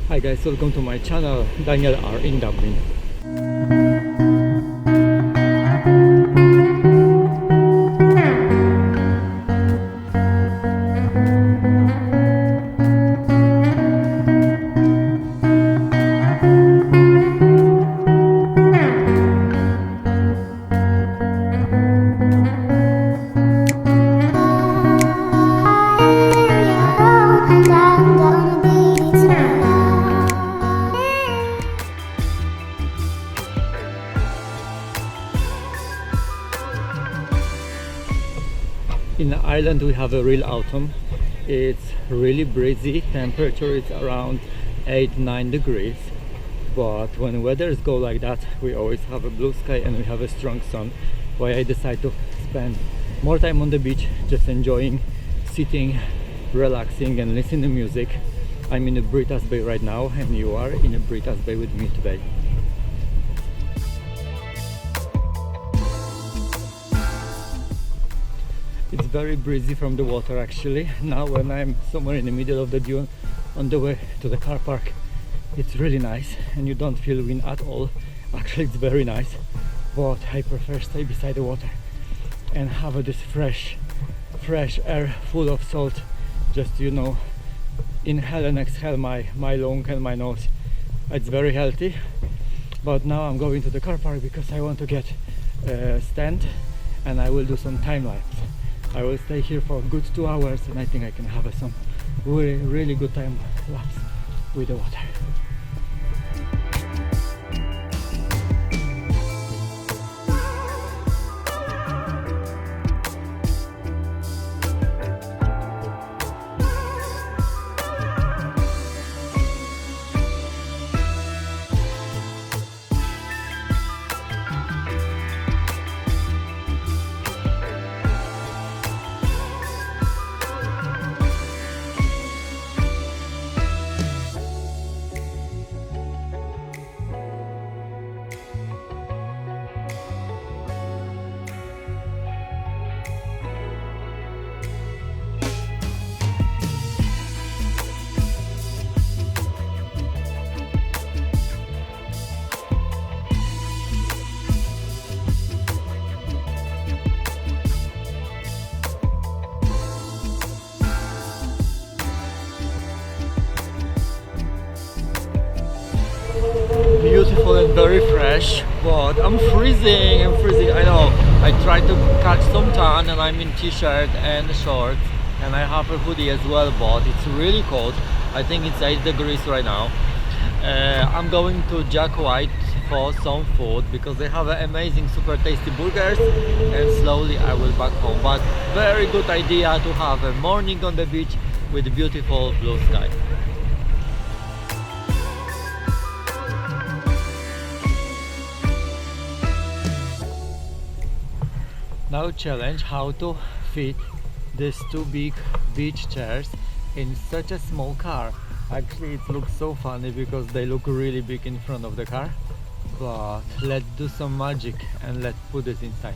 Hi guys, welcome to my channel, Daniel R in Dublin. In Ireland we have a real autumn. It's really breezy, temperature is around 8-9 degrees, but when weathers go like that we always have a blue sky and we have a strong sun. Why I decide to spend more time on the beach, just enjoying, sitting, relaxing and listening to music. I'm in the Brittas Bay right now and you are in the Brittas Bay with me today. It's very breezy from the water actually. Now when I'm somewhere in the middle of the dune on the way to the car park, it's really nice and you don't feel wind at all. Actually it's very nice, but I prefer stay beside the water and have this fresh air full of salt. Just, you know, inhale and exhale my lung and my nose. It's very healthy. But now I'm going to the car park because I want to get a stand and I will do some time lapse. I will stay here for a good 2 hours and I think I can have some really good time lapse with the water. Beautiful and very fresh, but I'm freezing, I know. I tried to catch some tan and I'm in t-shirt and shorts and I have a hoodie as well, but it's really cold. I think it's 8 degrees right now. I'm going to Jack White for some food because they have amazing super tasty burgers and slowly I will back home. But very good idea to have a morning on the beach with beautiful blue sky. Now challenge how to fit these two big beach chairs in such a small car. Actually it looks so funny because they look really big in front of the car, but let's do some magic and let's put this inside.